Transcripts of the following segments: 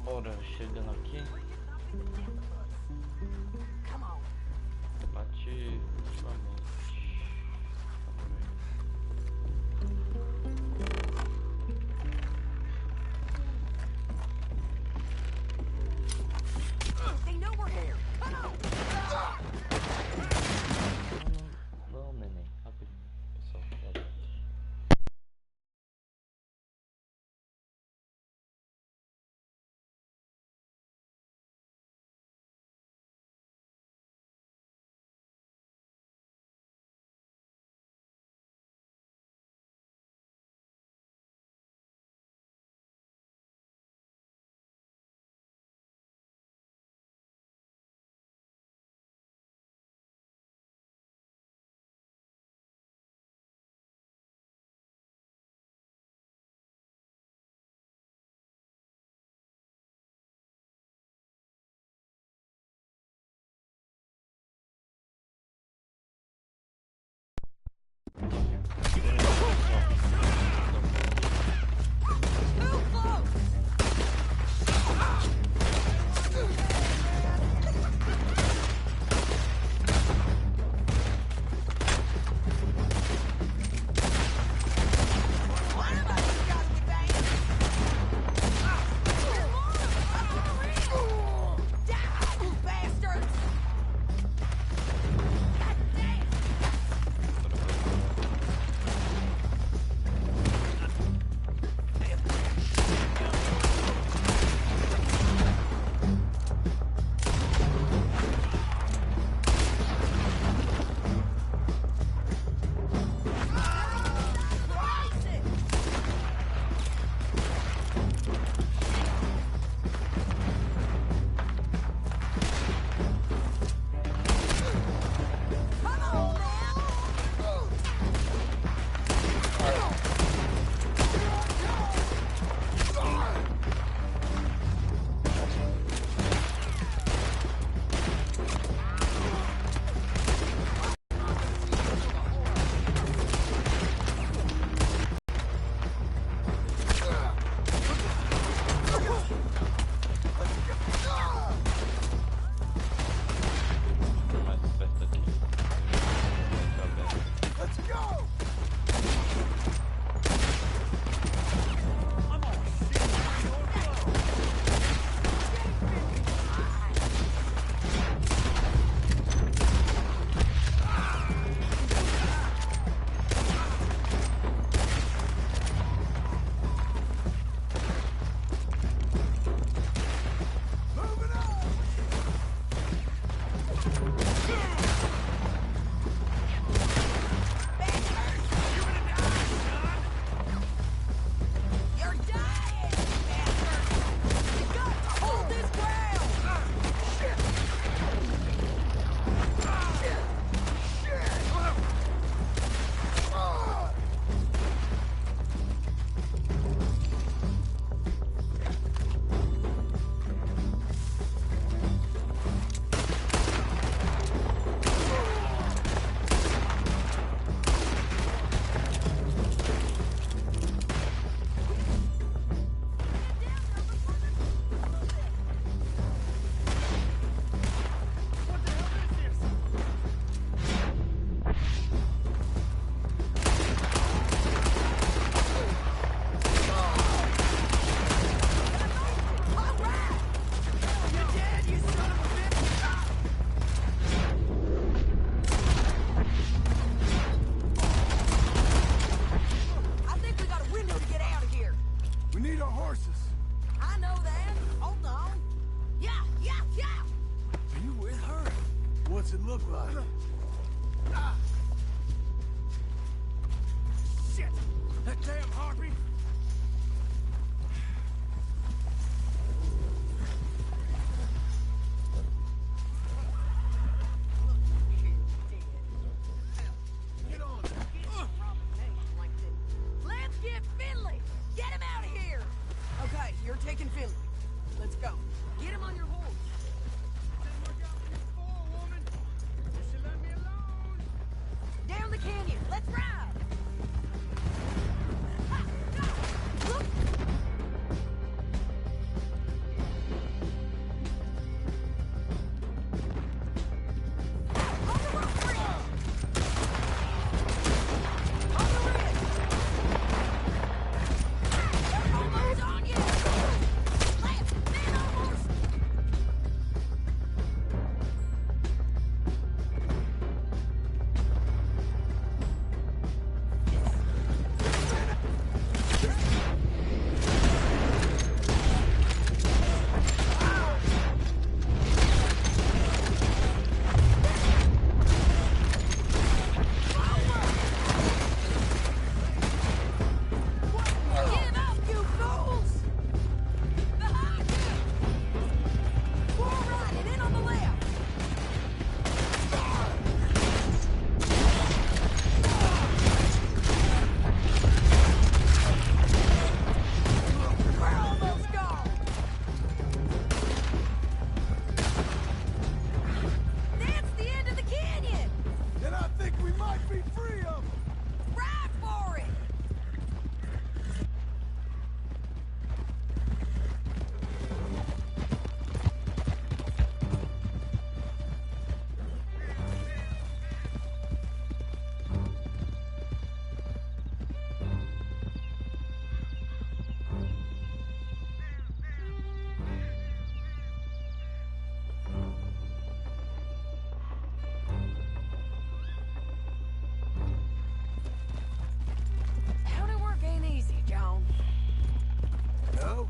Bora, chegando aqui. Ativamente. Não, neném, rapidinho, pessoal. go. Get him on your horse. Down the canyon. Let's ride. Ha, go. Look. On the rope, Fred. On the ridge. They're almost on you. Left, man on horse. Give up, you fools! Behind you! Four right and in on the left! We're almost gone! That's the end of the canyon! Then I think we might be free of them. Ride for it! Howdy work ain't easy, John. No,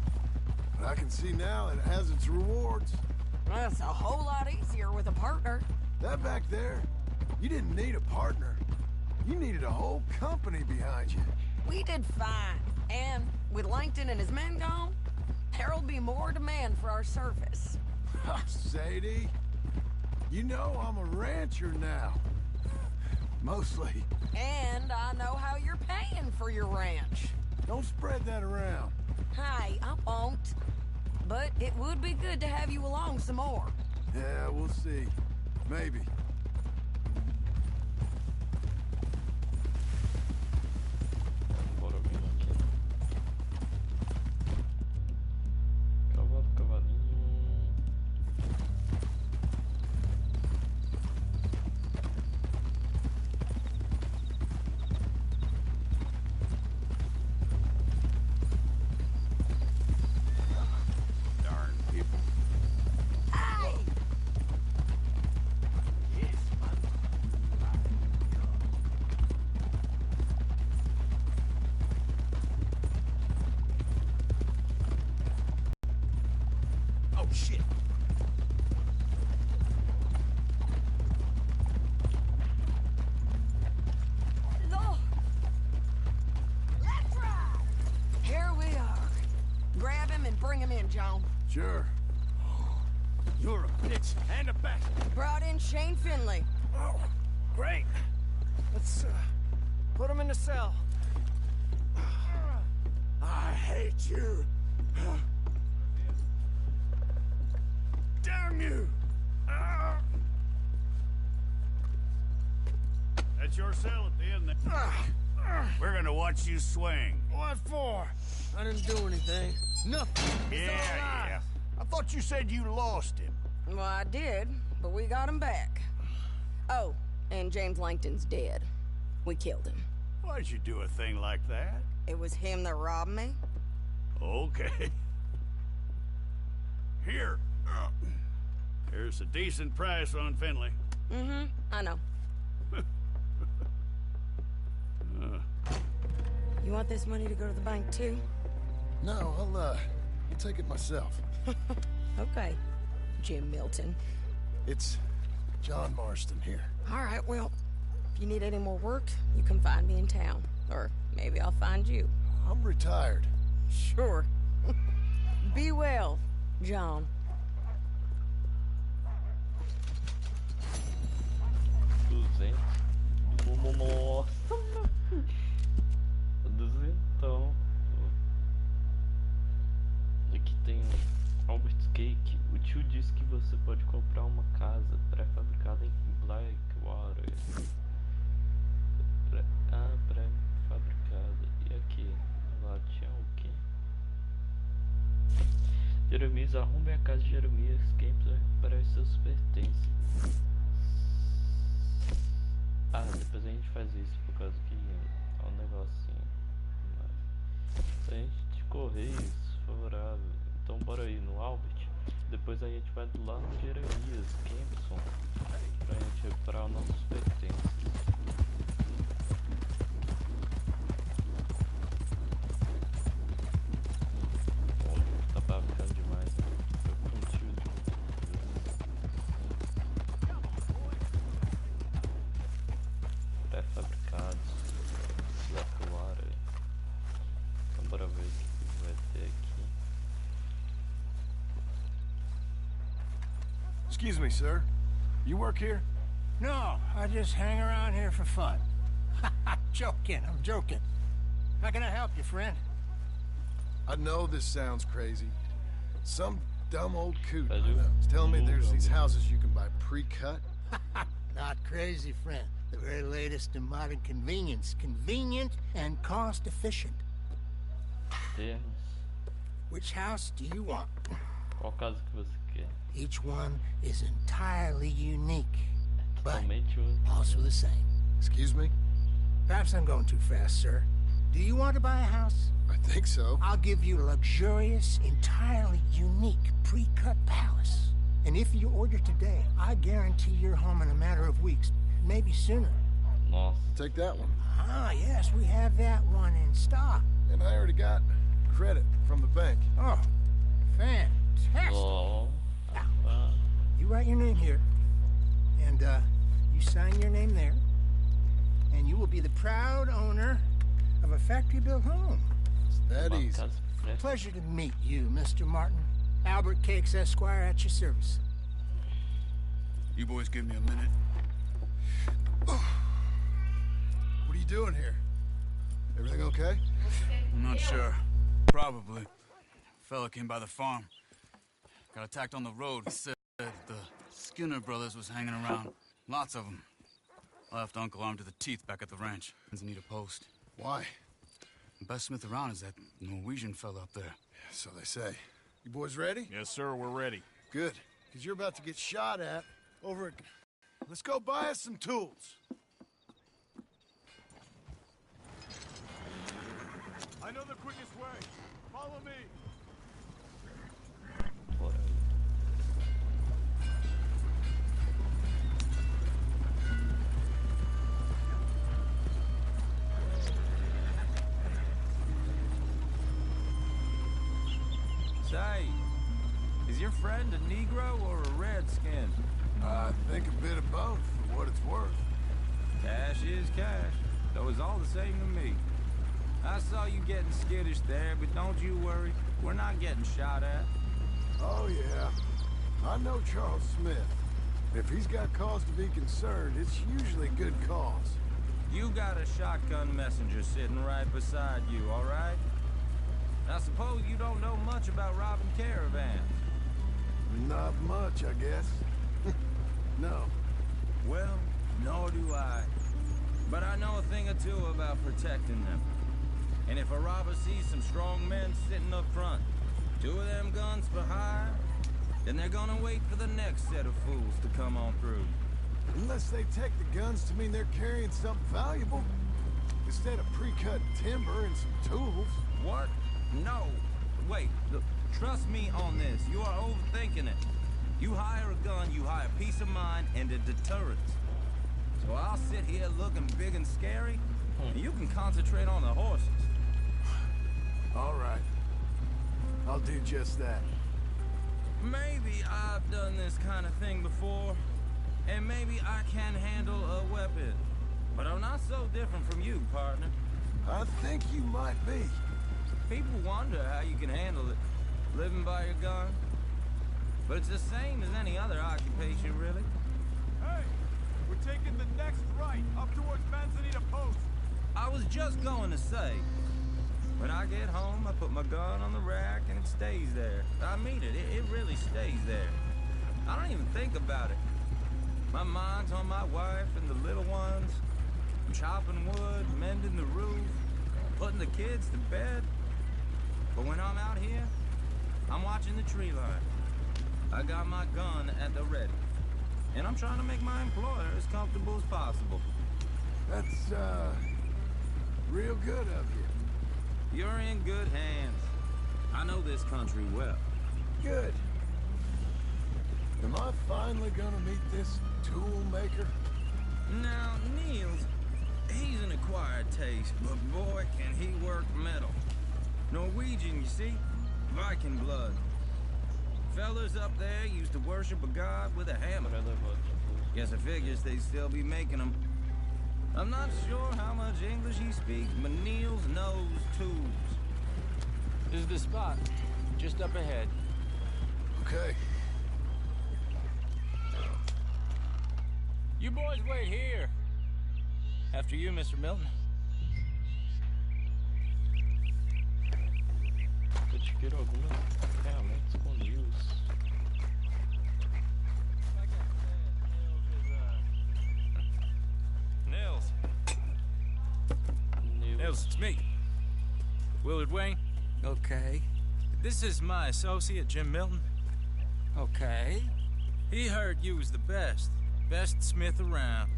but I can see now it has its rewards. That's a whole lot easier with a partner. That back there, you didn't need a partner. You needed a whole company behind you. We did fine. And with Langton and his men gone, there'll be more demand for our service. Sadie, you know I'm a rancher now. Mostly. And I know how you're paying for your ranch. Don't spread that around. Hey, I won't. But it would be good to have you along some more. Yeah, we'll see. Maybe. Bora vir aqui. Cavalo, cavalinho. Darn people. Hey! Oh, shit. Lord! Let's ride! Here we are. Grab him and bring him in, John. Sure. You're a bitch and a bastard. Brought in Shane Finley. Oh, great. Let's put him in the cell. I hate you. Damn you. That's your cell at the end there. We're gonna watch you swing. What for? I didn't do anything. Nothing. It's all lies. I thought you said you lost him. Well, I did, but we got him back. Oh, and James Langton's dead. We killed him. Why'd you do a thing like that? It was him that robbed me. Okay. Here. Here's a decent price on Finley. Mm-hmm, I know. You want this money to go to the bank, too? No, I'll take it myself. Okay, Jim Milton. It's John Marston here. All right, well, if you need any more work, you can find me in town. Or maybe I'll find you. I'm retired. Sure. Be well, John. 200. Nossa. 200. Aqui tem Albert cake. O tio disse que você pode comprar uma casa pré-fabricada em Blackwater. Pré-fabricada. E aqui? Lá tinha o quê? Jeremias, arrume a casa de Jeremias. Quem precisa recuperar os seus pertences? Ah, depois a gente faz isso por causa que é um negocinho. Mas se a gente correr isso favorável. Então bora aí no Albert. Depois a gente vai do lado de Jeremias, Kempson, pra gente recuperar os nossos pertences. Bom, tá bancando demais, né? Eu contigo. Pré-fabricados. Blackwater. Então bora ver o que vai ter aqui. Excuse me, sir. You work here? No, I just hang around here for fun. I'm joking. How can I help you, friend? I know this sounds crazy. Some dumb old coot I I do. know is telling me there's these houses you can buy pre-cut. Not crazy, friend. The very latest in modern convenience. Convenient and cost-efficient. Termos. Which house do you want? Qual casa que você quer? Each one is entirely unique, but Totalmente único. also the same. Excuse me? Perhaps I'm going too fast, sir. Do you want to buy a house? I think so. I'll give you a luxurious, entirely unique pre-cut palace. And if you order today, I guarantee you're home in a matter of weeks, maybe sooner. Nossa. Take that one. Ah, yes, we have that one in stock. And I already got credit from the bank. Oh, fantastic. Oh. Now, you write your name here, and you sign your name there, and you will be the proud owner of a factory-built home. It's that Uma easy. casa pré- Pleasure to meet you, Mr. Martin. Albert Cakes, Esquire, at your service. You boys give me a minute. What are you doing here? Everything okay? I'm not sure. Probably. Fella came by the farm. Got attacked on the road. He said the Skinner brothers was hanging around. Lots of them. Left Uncle armed to the teeth back at the ranch. Doesn't need a post. Why? The best smith around is that Norwegian fella up there. So they say. You boys ready? Yes, sir, we're ready. Good. Because you're about to get shot at over at... Let's go buy us some tools. I know the quickest way. Follow me. Bora aí. Say, is your friend a Negro or a Redskin? I think a bit of both, for what it's worth. Cash is cash, though it's all the same to me. I saw you getting skittish there, but don't you worry. We're not getting shot at. Oh, yeah. I know Charles Smith. If he's got cause to be concerned, it's usually good cause. You got a shotgun messenger sitting right beside you, all right? I suppose you don't know much about robbing caravans. Not much, I guess. No. Well, nor do I. But I know a thing or two about protecting them. And if a robber sees some strong men sitting up front, 2 of them guns for hire, then they're gonna wait for the next set of fools to come on through. Unless they take the guns to mean they're carrying something valuable. Instead of pre-cut timber and some tools. What? No. Wait, look, trust me on this. You are overthinking it. You hire a gun, you hire peace of mind and a deterrence. So I'll sit here looking big and scary, and you can concentrate on the horses. All right. I'll do just that. Maybe I've done this kind of thing before, and maybe I can handle a weapon. But I'm not so different from you, partner. I think you might be. People wonder how you can handle it, living by your gun. But it's the same as any other occupation, really. Hey, we're taking the next right, up towards Manzanita Post. I was just going to say, When I get home, I put my gun on the rack and it stays there. I mean it, it really stays there. I don't even think about it. My mind's on my wife and the little ones. I'm chopping wood, mending the roof, putting the kids to bed. But when I'm out here, I'm watching the tree line. I got my gun at the ready. And I'm trying to make my employer as comfortable as possible. That's, real good of you. You're in good hands. I know this country well. Good. Am I finally gonna meet this tool maker? Now, Niels, he's an acquired taste, but boy, can he work metal. Norwegian, you see? Viking blood. Fellas up there used to worship a god with a hammer. Guess I figures they'd still be making them. I'm not sure how much English he speaks, but Niels knows tools. This is the spot, just up ahead. Okay. You boys wait here. After you, Mr. Milton. Adquiro algumas ferramentas com news. Nils, it's me. Willard Wayne. Okay. This is my associate, Jim Milton. Okay. He heard you was the best smith around.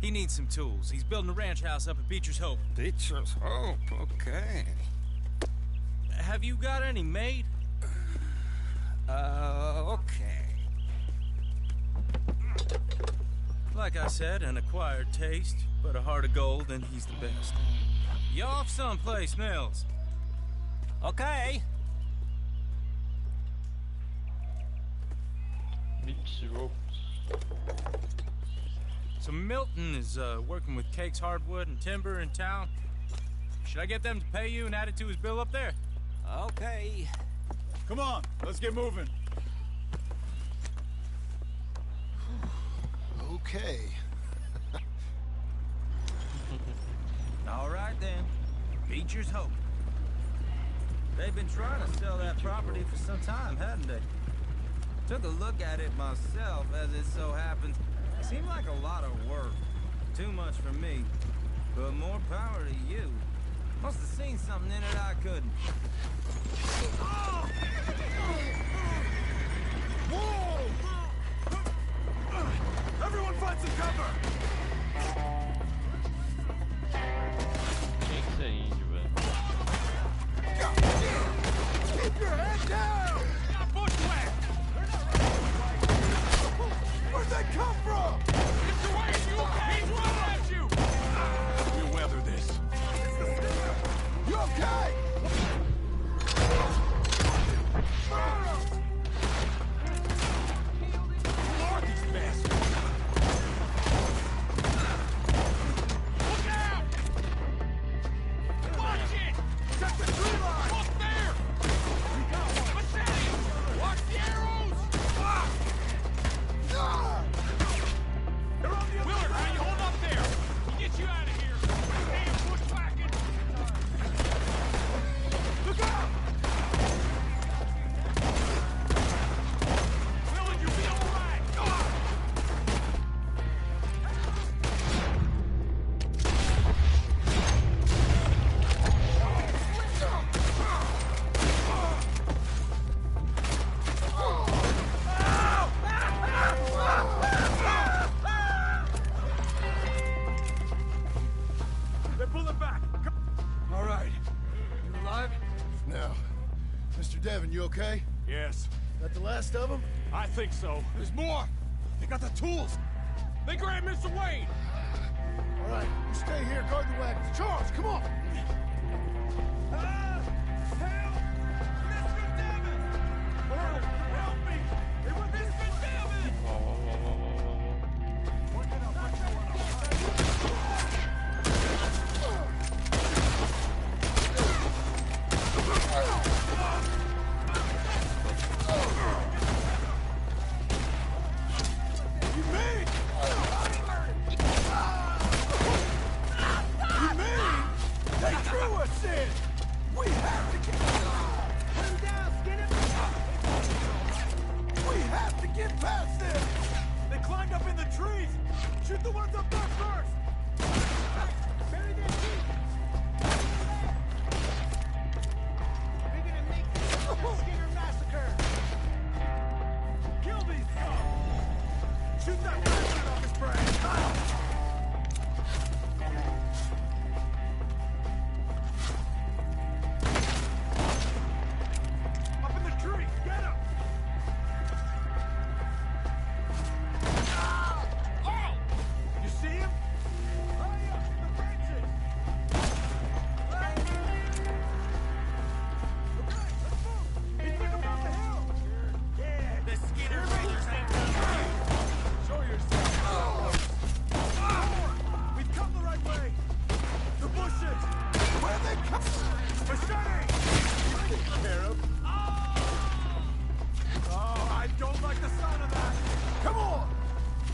He needs some tools. He's building a ranch house up at Beecher's Hope. Beecher's Hope, okay. Have you got any made? Okay. Like I said, an acquired taste, but a heart of gold, and he's the best. You off someplace, Nils? Okay. So Milton is working with Cake's Hardwood and Timber in town. Should I get them to pay you and add it to his bill up there? Okay. Come on, let's get moving. Okay. All right then, Beecher's Hope. They've been trying to sell that property for some time, hadn't they? Took a look at it myself, as it so happens. Seemed like a lot of work. Too much for me. But more power to you. Must have seen something in it I couldn't. Whoa! Everyone find some cover! Tinha que ser índio, velho. Keep your head down! Where'd they come from? Get away! He's running at you! We'll weather this. You okay? Who are these bastards? Look out! Watch it! Check the tree line! Up there! We got one! Machete! Watch the arrows! Ah! They're on the other Willard, side! Willard, you hold up there! We'll get you out of here! Damn bushwhacking! Look out! Willard, you'll be all right! They're pulling back! All right. You alive? Now, Mr. Devon, you okay? Yes, That the last of them? I think so. There's more! They got the tools! They grabbed Mr. Wayne! All right, you stay here, guard the wagons. Charles, come on! Help! Mr. Devon! Help me! It was Mr. Devon! You mean? That's it! We have to get... Put him down, Skinner! We have to get past them! They climbed up in the trees! Shoot the ones up there first! Bury their feet! We're gonna make this a Skinner massacre! Kill these scum! Shoot that bastard off his brain! Up in the tree! Get him! You see him? Hurry up in the branches! Okay, let's move! He's been around the hill! Yeah, the Skinner Rangers ain't done for you! Show yourself! We've come the right way! The bushes! Where they come from? Machete! Taken care of. Oh, I don't like the sound of that! Come on!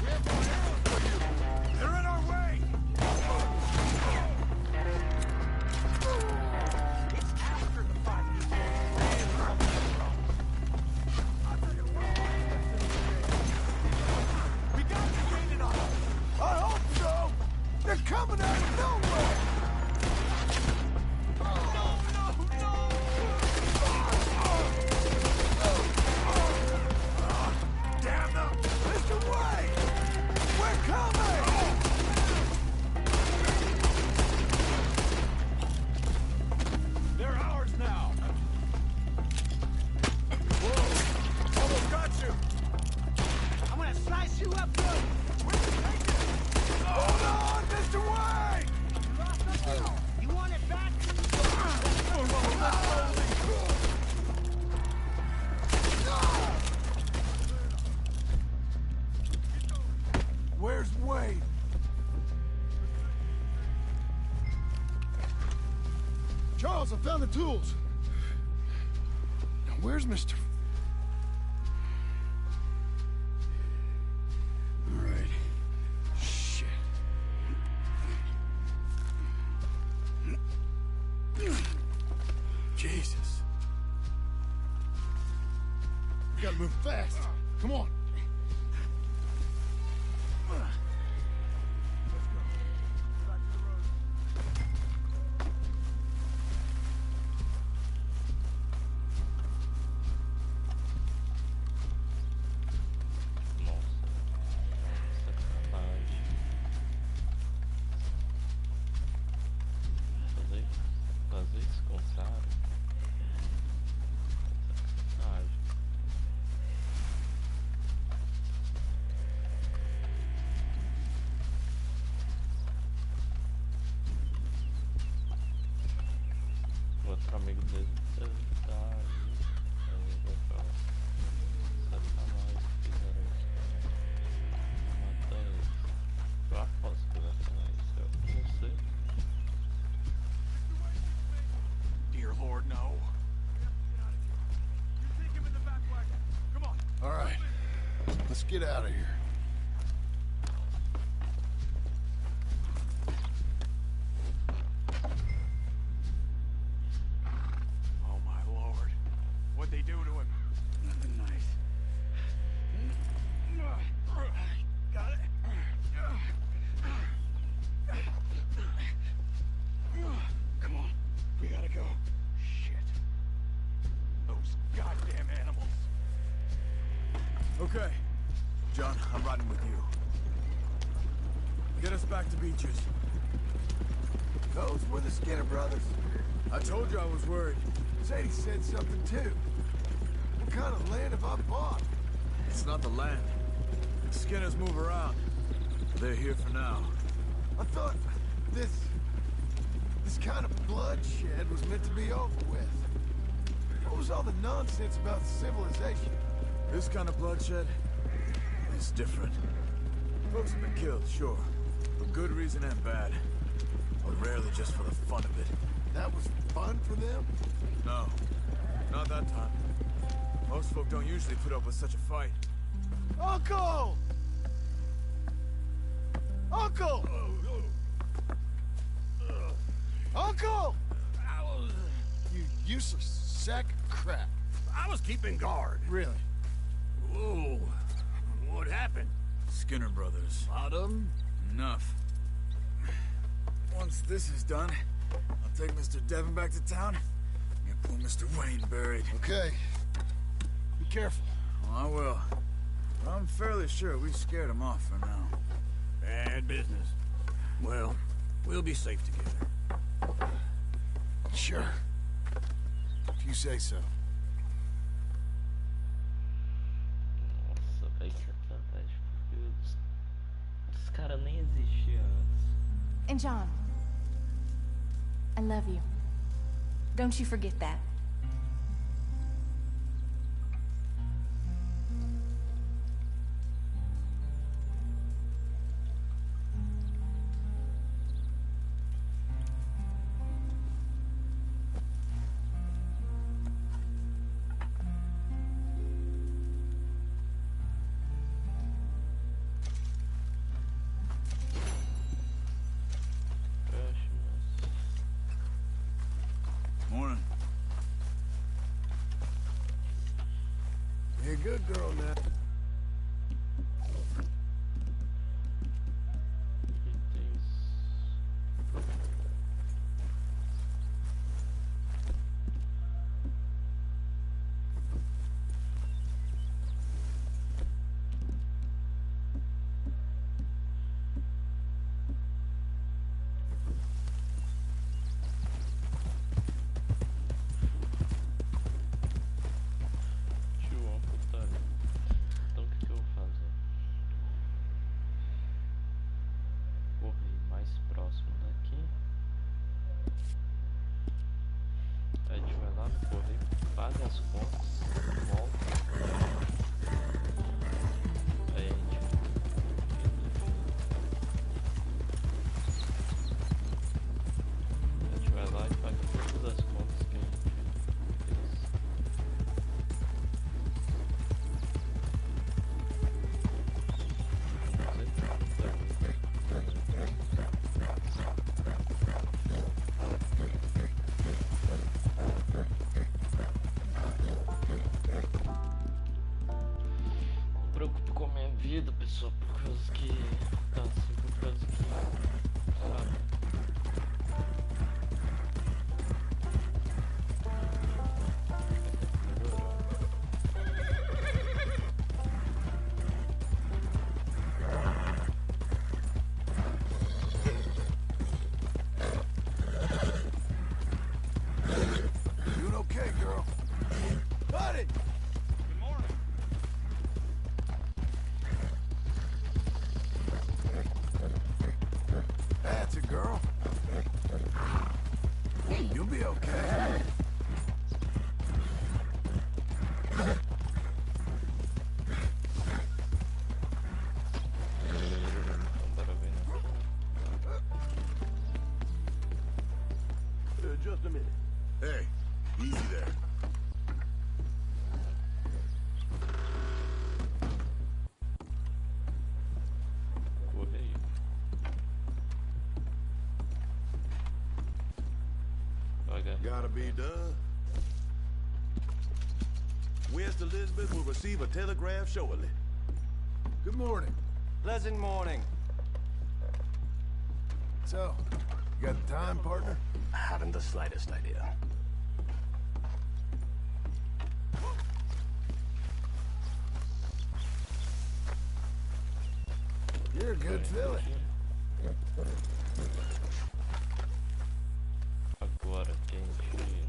We have more arrows for you! They're in our way! It's after the fight. I'll tell you what. We got to gain it on them. I hope so! They're coming out of nowhere! Damn them! Mr. White! We're coming! They're ours now! Whoa! Almost got you! I'm gonna slice you up good! Where'd you take it? Hold on, Mr. White! You lost something? You want it back? Where's Wade? Charles, I found the tools. Now, where's Mr. All right. Shit. Jesus. We gotta move fast. Come on. Fazer isso com o cara. Sacanagem. O outro amigo dele deve estar ali. Aí vai falar. Sacanagem que fizeram isso. Mata eles. Eu aposto que vai falar isso. Eu não sei. Dear Lord, no. You take him in the back wagon. Come on. All right. Let's get out of here. Oh my Lord. What'd they do to him? Nothing nice. Got it. Come on. We gotta go. Shit. Those goddamn animals. Okay. John, I'm riding with you. Get us back to Beaches. Those were the Skinner brothers. I told you I was worried. Sadie said something too. What kind of land have I bought? It's not the land. The Skinners move around. They're here for now. I thought this kind of bloodshed was meant to be over with. What was all the nonsense about civilization? This kind of bloodshed is different. Folks have been killed, sure. For good reason and bad. But rarely just for the fun of it. That was fun for them? No. Not that time. Most folk don't usually put up with such a fight. Uncle! Uncle! Uncle! Useless sack of crap. I was keeping guard. Really? Whoa. What happened? Skinner brothers. A lot of them? Enough. Once this is done, I'll take Mr. Devon back to town and get poor Mr. Wayne buried. Okay. Be careful. Well, I will. But I'm fairly sure we scared him off for now. Bad business. Well, we'll be safe together. Sure. If you say so. Nossa, velho, que estratégia. Porque os caras nem existiam antes. And John, I love you. Don't you forget that. Morning. You're a good girl now. Então o que eu vou fazer? Correr mais próximo daqui. Aí a gente vai lá no correio, paga as contas, volta. Aí a gente vai lá e paga todas as contas que a gente fez. Não preocupo com a minha vida, pessoal, por causa que tá assim, por causa que, sabe? Doing okay, girl. Buddy! Good morning. That's it, girl. You'll be okay. Então bora ver aqui. Just a minute. Hey, easy there. Correio. Pagar. Gotta be done. West Elizabeth will receive a telegram shortly. Good morning. Pleasant morning. So, you got the time, partner? Haven't the slightest idea. You're a good filly. Agora que a gente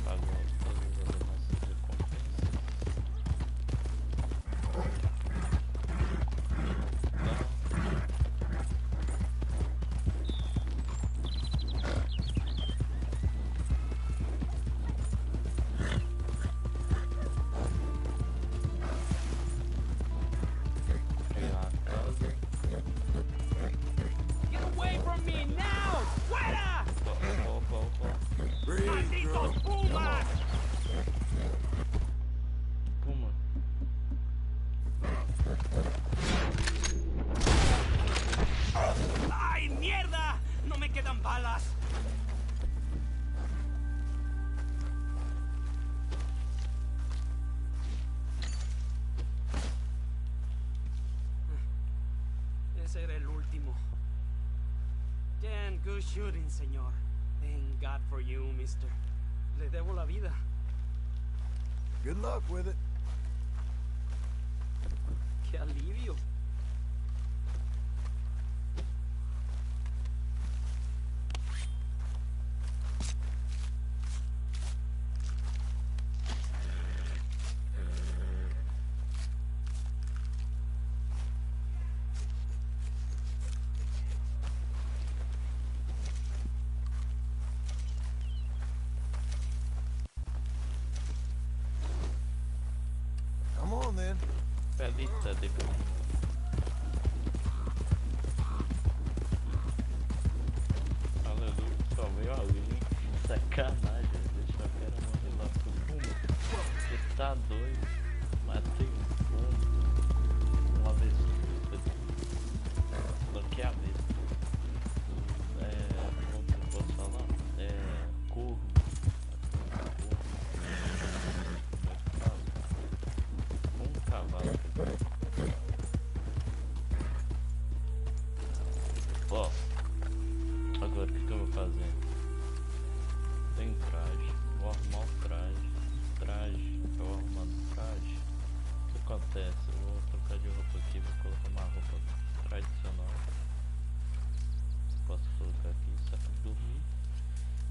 pagou todas as nossas recompensas. Pegar a casa. Get away Good shooting, señor. Thank God for you, mister. Le debo la vida. Good luck with it. Qué alivio. Come on then. Pelita de aleluia, só veio ali, hein? Sacanagem, deixa eu quero morrer lá pro fundo. Você tá doido? Matei um fundo. Uma vez. Bloqueei a vez. Como que eu posso falar? Corvo. Um cavalo. Ó, agora o que eu vou fazer? Tem traje, vou arrumar o traje, eu vou arrumando o traje. O que acontece? Eu vou trocar de roupa aqui, vou colocar uma roupa tradicional. Posso colocar aqui, saco de dormir.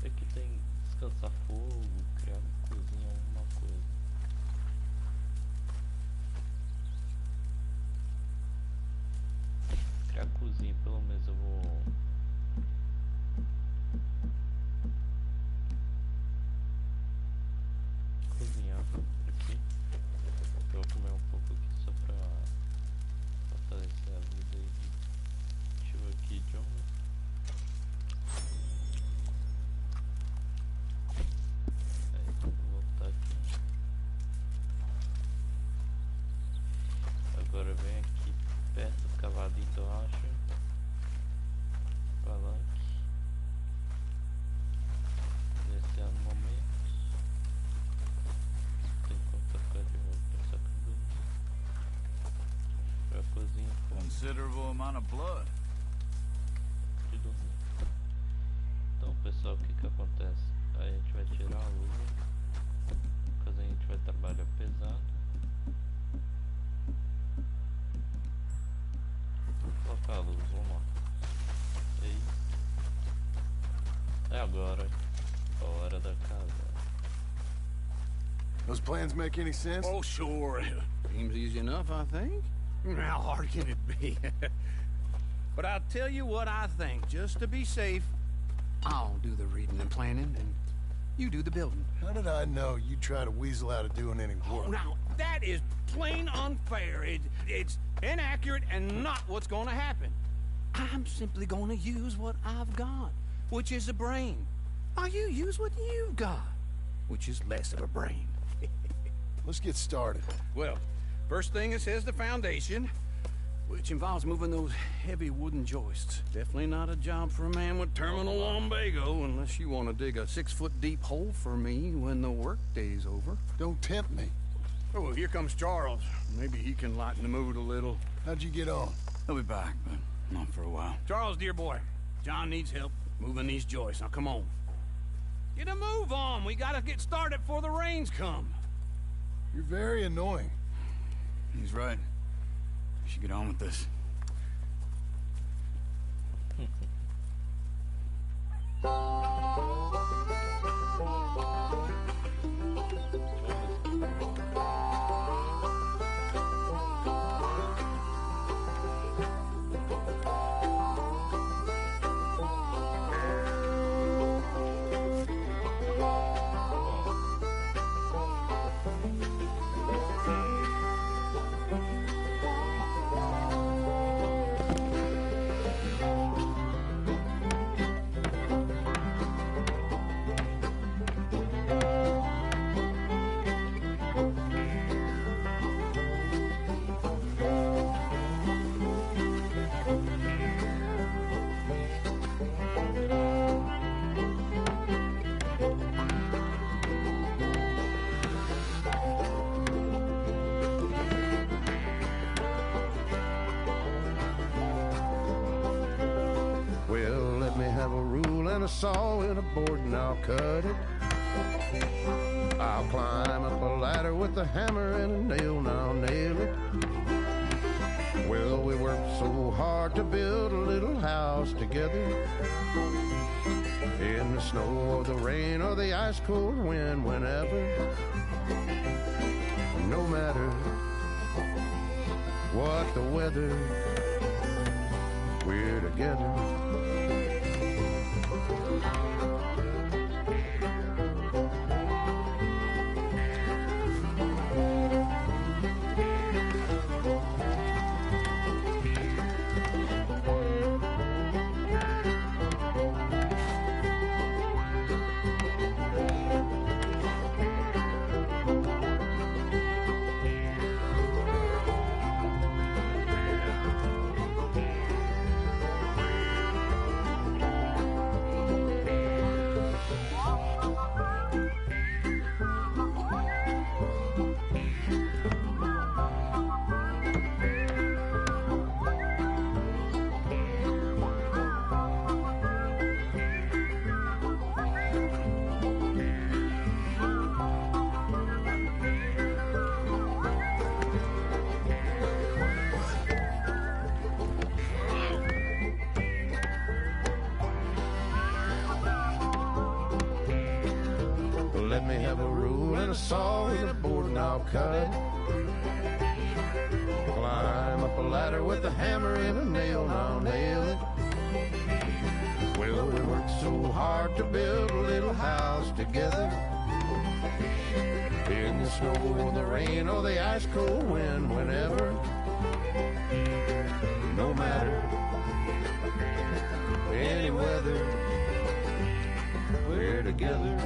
Aqui tem descansar fogo, criar cozinha, alguma coisa. Criar cozinha, pelo menos eu vou cozinhar aqui. Eu vou comer um pouco aqui só pra fortalecer a vida aí de ativa aqui, John, né? Aí, vou voltar aqui. Agora vem aqui perto do cavalinho, eu acho. Palanque. Descer no momento. Tem como trocar de roupa, só que dormir. Pra cozinha. Considerable amount of blood. De dormir. Então, pessoal, o que que acontece? Aí a gente vai tirar a luva. Caso a gente vai trabalhar pesado. Vou colocar a luz, vamos lá. É isso. É agora. A hora da casa. Those plans make any sense? Oh, sure. Seems easy enough, I think. How hard can it be? But I'll tell you what I think. Just to be safe, I'll do the reading and planning, and you do the building. How did I know you'd try to weasel out of doing any work? Oh, now, that is plain unfair. It's inaccurate and not what's going to happen. I'm simply going to use what I've got, which is a brain. While you use what you've got, which is less of a brain. Let's get started. Well, first thing it says the foundation, which involves moving those heavy wooden joists. Definitely not a job for a man with terminal lumbago, unless you want to dig a 6-foot deep hole for me when the workday's over. Don't tempt me. Oh, here comes Charles. Maybe he can lighten the mood a little. How'd you get on? He'll be back, but not for a while. Charles, dear boy, John needs help moving these joists. Now, come on. Get a move on. We gotta get started before the rains come. You're very annoying. He's right. We should get on with this. a saw and a board and I'll cut it. I'll climb up a ladder with a hammer and a nail and I'll nail it. Well, we worked so hard to build a little house together. In the snow or the rain or the ice cold wind, whenever. No matter what the weather, we're together. Let me have a rule and a saw and a board and I'll cut. Climb up a ladder with a hammer and a nail and I'll nail it. Well, we worked so hard to build a little house together. In the snow, in the rain, or the ice cold wind, whenever. No matter any weather, we're together.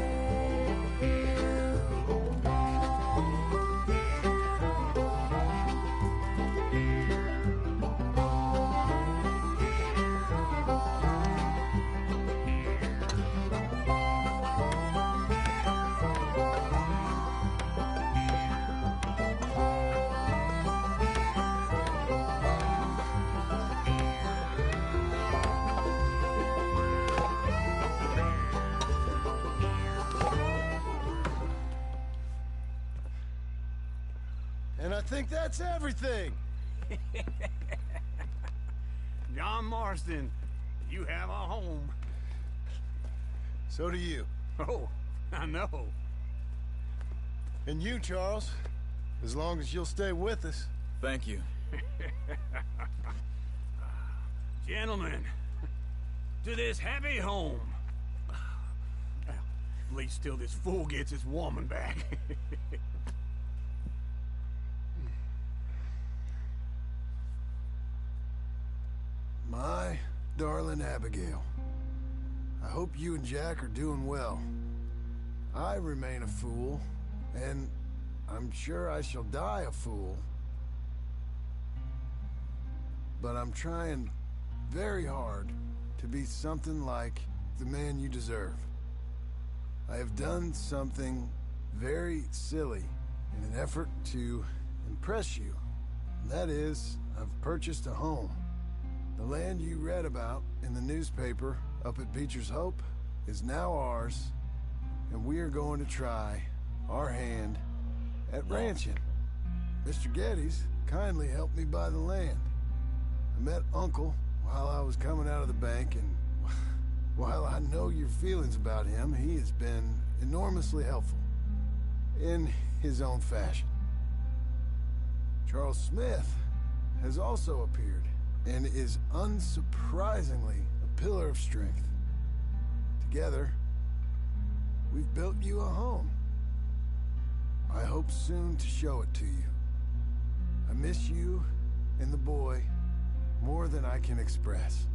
And I think that's everything. John Marston, you have a home. So do you. Oh, I know. And you, Charles, as long as you'll stay with us. Thank you. Gentlemen, to this happy home. Well, at least till this fool gets his woman back. My darling Abigail, I hope you and Jack are doing well. I remain a fool, and I'm sure I shall die a fool. But I'm trying very hard to be something like the man you deserve. I have done something very silly in an effort to impress you. And that is, I've purchased a home. The land you read about in the newspaper up at Beecher's Hope is now ours, and we are going to try our hand at ranching. Mr. Geddes kindly helped me buy the land. I met Uncle while I was coming out of the bank, and while I know your feelings about him, he has been enormously helpful in his own fashion. Charles Smith has also appeared and is unsurprisingly a pillar of strength. Together, we've built you a home. I hope soon to show it to you. I miss you and the boy more than I can express.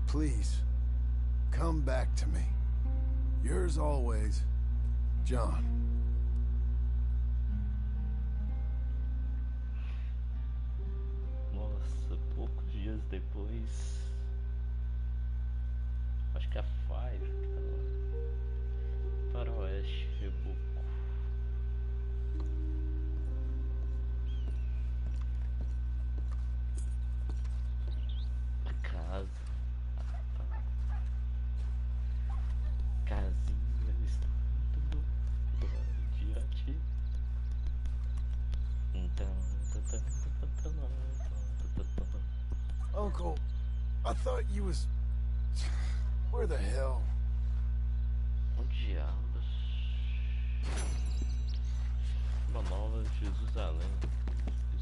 Please, come back to me. Yours always, John. Nossa, poucos dias depois. Acho que a Five que tá lá. Faroeste, Rebuco. A casa. Uncle, I thought you was... Where the hell? Diabos. Uma nova Jerusalém.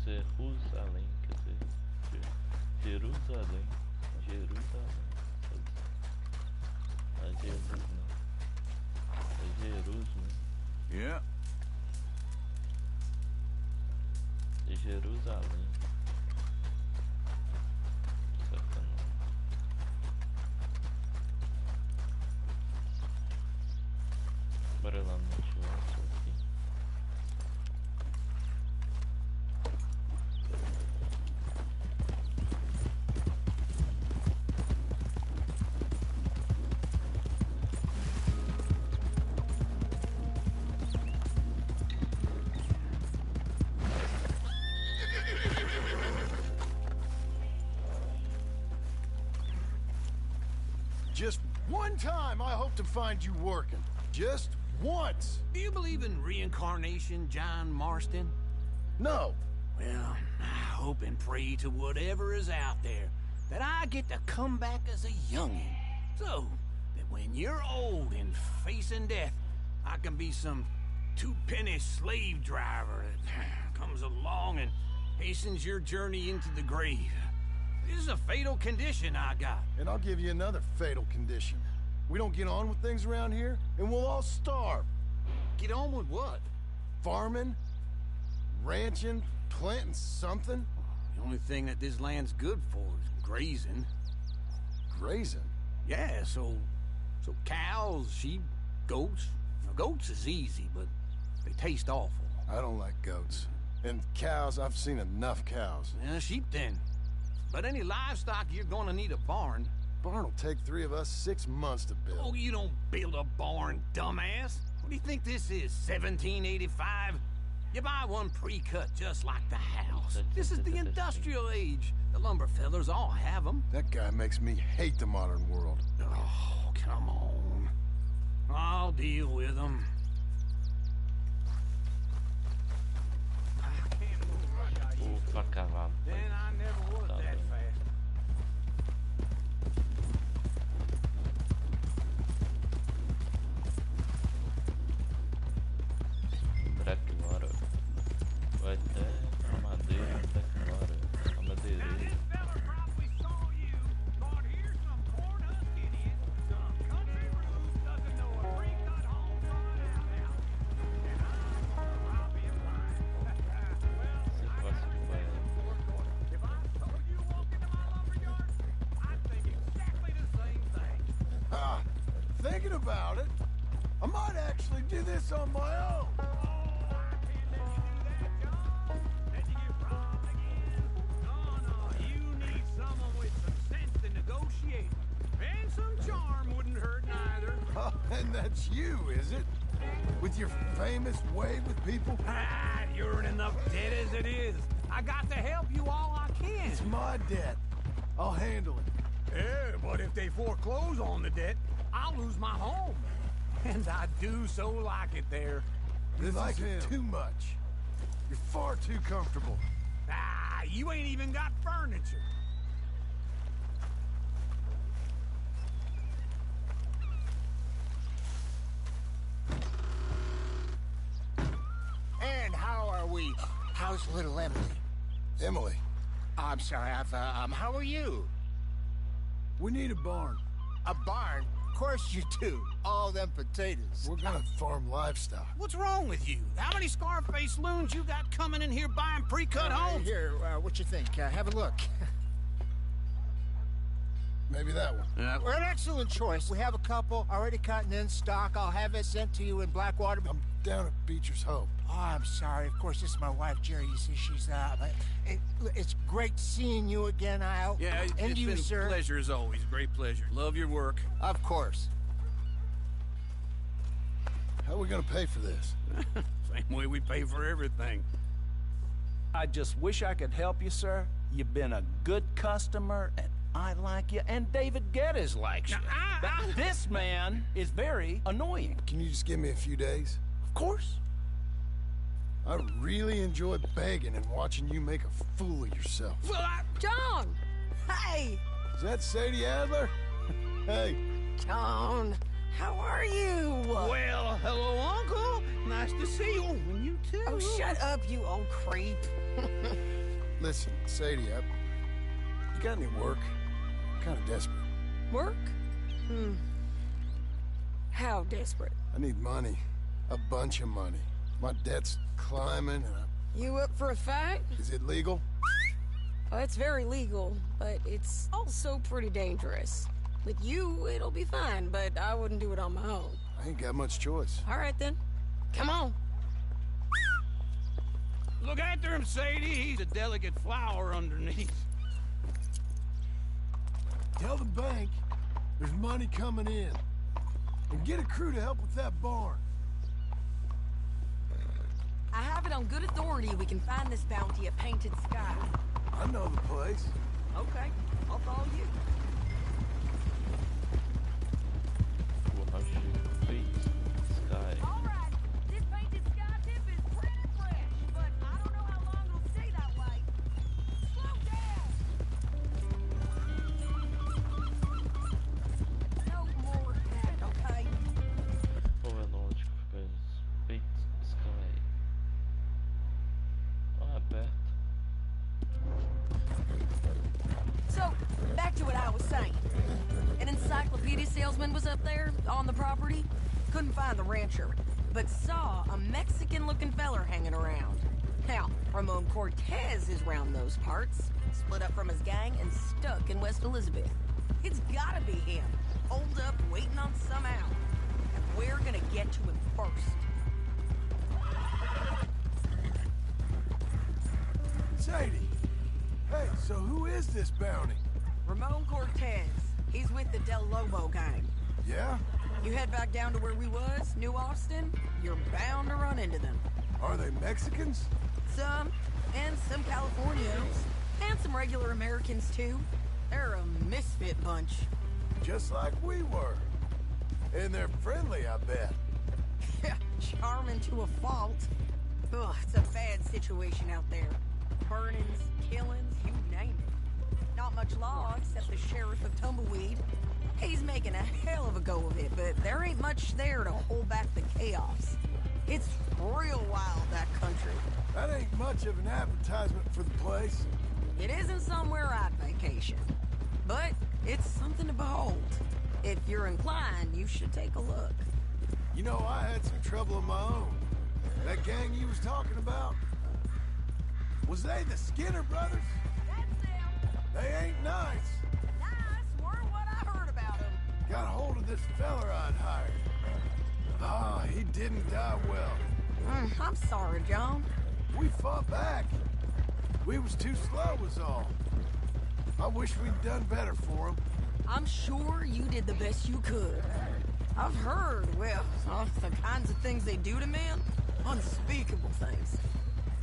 Jerusalém, quer dizer. Jerusalém. Jerusalém. Não é Jesus, não. É Jerusalém. Yeah. De Jerusalém. Sacanagem. Bora lá no notificações aqui. Just one time I hope to find you working. Just once. Do you believe in reincarnation, John Marston? No. Well, I hope and pray to whatever is out there that I get to come back as a youngin'. So that when you're old and facing death, I can be some two-penny slave driver that comes along and hastens your journey into the grave. This is a fatal condition I got. And I'll give you another fatal condition. We don't get on with things around here, and we'll all starve. Get on with what? Farming, ranching, planting something. The only thing that this land's good for is grazing. Grazing? Yeah, so cows, sheep, goats. Now, goats is easy, but they taste awful. I don't like goats. And cows, I've seen enough cows. Yeah, sheep then. But any livestock, you're gonna need a barn. Barn will take 3 of us 6 months to build. Oh, you don't build a barn, dumbass. What do you think this is, 1785? You buy one pre-cut just like the house. This is the industrial age. The lumber fellers all have them. That guy makes me hate the modern world. Oh, come on. I'll deal with them. Ufa, cavalo. Then I never was that fast. Dracmora. Vai até a madeira, Dracmora. A madeireira. Thinking about it, I might actually do this on my own. You need someone with some sense to negotiate. And some charm wouldn't hurt neither. Oh, and that's you, is it? With your famous way with people? Ah, you're in enough debt as it is. I got to help you all I can. It's my debt. I'll handle it. Yeah, but if they foreclose on the debt, I'll lose my home. And I do so like it there. You like it too much. You're far too comfortable. Ah, you ain't even got furniture. And how are we? How's little Emily? Emily. I'm sorry, how are you? We need a barn. A barn? Of course you do. All them potatoes. We're gonna farm livestock. What's wrong with you? How many Scarface loons you got coming in here buying pre-cut homes? Here, what you think? Have a look. Maybe that one. Yeah. We're an excellent choice. We have a couple already cut and in stock. I'll have it sent to you in Blackwater. I'm down at Beecher's Hope. Oh, I'm sorry. Of course, this is my wife, Jerry. You see, she's, it's great seeing you again, Al. Yeah, and it's you, been sir. a pleasure as always. Great pleasure. Love your work. Of course. How are we gonna pay for this? Same way we pay for everything. I just wish I could help you, sir. You've been a good customer, and I like you, and David Geddes likes you. But this man is very annoying. Can you just give me a few days? Of course. I really enjoy begging and watching you make a fool of yourself. John! Hey! Is that Sadie Adler? Hey. John, how are you? Well, hello, Uncle. Nice to see you. And you too. Oh, shut up, you old creep. Listen, Sadie, you got any work? I'm kind of desperate. Work? How desperate? I need money. A bunch of money. My debt's climbing and You up for a fight? Is it legal? Oh, it's very legal, but it's also pretty dangerous. With you, it'll be fine, but I wouldn't do it on my own. I ain't got much choice. All right, then. Come on. Look after him, Sadie. He's a delicate flower underneath. Tell the bank there's money coming in. And get a crew to help with that barn. I have it on good authority we can find this bounty at Painted Sky. I know the place. Okay, I'll follow you. Sky. Alright, this Painted Sky tip is pretty fresh, but I don't know how long it'll stay that way. Slow down! No more of that, okay? Qual é a lógica? Fica Sky. Ah, perto. So, back to what I was saying. An encyclopedia salesman was up there on the property. Couldn't find the rancher, but saw a Mexican-looking feller hanging around. Now, Ramon Cortez is round those parts, split up from his gang and stuck in West Elizabeth. It's gotta be him, holed up, waiting on some out. And we're gonna get to him first. Sadie! Hey, so who is this bounty? Ramon Cortez. He's with the Del Lobo gang. Yeah? You head back down to where we was, New Austin, you're bound to run into them. Are they Mexicans? Some, and some Californians, and some regular Americans too. They're a misfit bunch. Just like we were. And they're friendly, I bet. Yeah, charming to a fault. Ugh, it's a bad situation out there. Burnings, killings, you name it. Not much law except the sheriff of Tumbleweed. He's making a hell of a go of it, but there ain't much there to hold back the chaos. It's real wild, that country. That ain't much of an advertisement for the place. It isn't somewhere I'd vacation, but it's something to behold. If you're inclined, you should take a look. You know, I had some trouble of my own. That gang you was talking about, was they the Skinner brothers? That's them. They ain't nice. Nice were what I heard about them. Got hold of this feller I'd hired. Ah, he didn't die well. I'm sorry, John. We fought back. We was too slow was all. I wish we'd done better for him. I'm sure you did the best you could. I've heard, well, the kinds of things they do to men. Unspeakable things.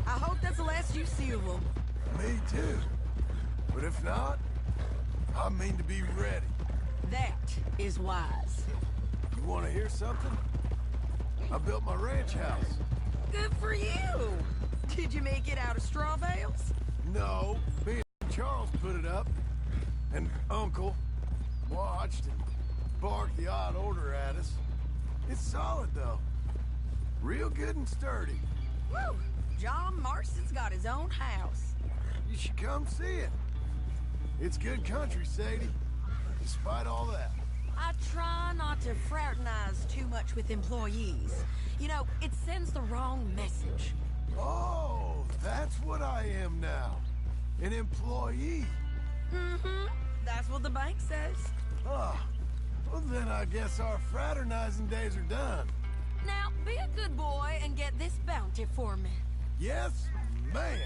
I hope that's the last you see of them. Me too. But if not, I mean to be ready. That is wise. You want to hear something? I built my ranch house. Good for you. Did you make it out of straw bales? No, me and Charles put it up. And Uncle watched and barked the odd order at us. It's solid, though. Real good and sturdy. Woo! John Marston's got his own house. You should come see it. It's good country, Sadie. Despite all that. I try not to fraternize too much with employees. You know, it sends the wrong message. Oh, that's what I am now. An employee. Mm-hmm. That's what the bank says. Ah, well then I guess our fraternizing days are done. Now, be a good boy and get this bounty for me. Yes, ma'am.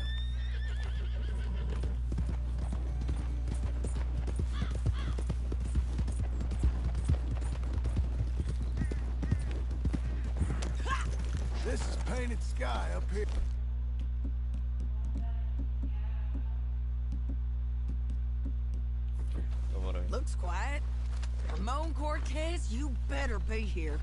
This is Painted Sky up here. Looks quiet. Ramon Cortez, you better be here.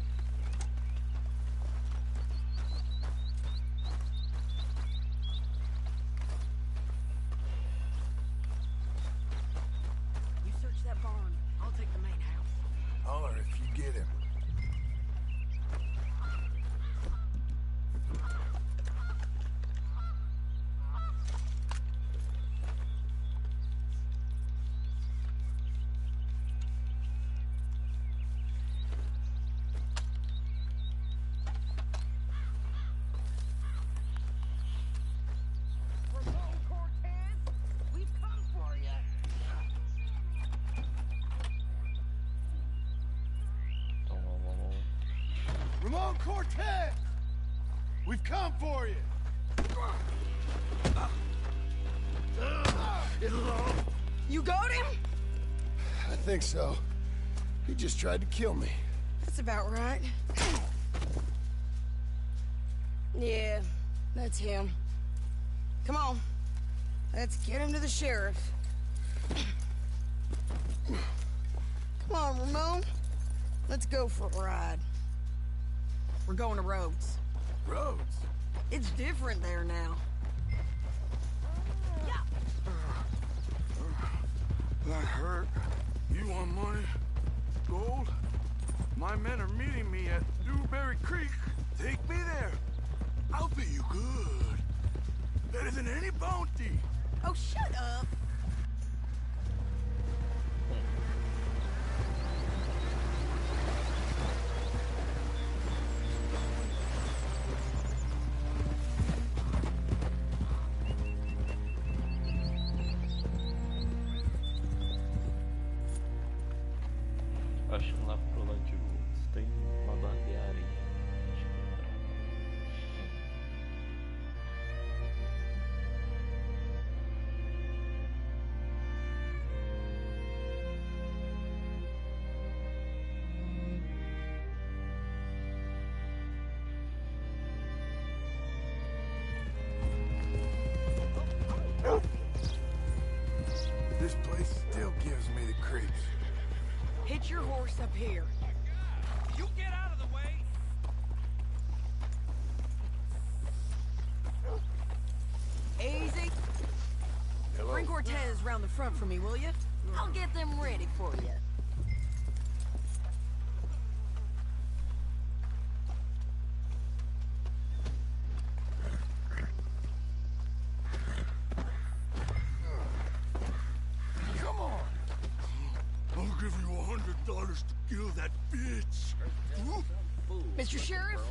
get him. Ramon Cortez! We've come for you! You got him? I think so. He just tried to kill me. That's about right. Yeah, that's him. Come on. Let's get him to the sheriff. Come on, Ramon. Let's go for a ride. We're going to Rhodes. Rhodes? It's different there now. That hurt. You want money? Gold? My men are meeting me at Newberry Creek. Take me there. I'll pay you good. Better than any bounty. Oh, shut up. Acho que lá pro lado de Rhodes tem uma barbearia. Acho que é pra... This place still gives me the creeps. Hitch your horse up here. You get out of the way! Easy. Hello? Bring Cortez round the front for me, will you? I'll get them ready for you. Come on! I'll give you $100 to kill that bitch. Mr. Sheriff?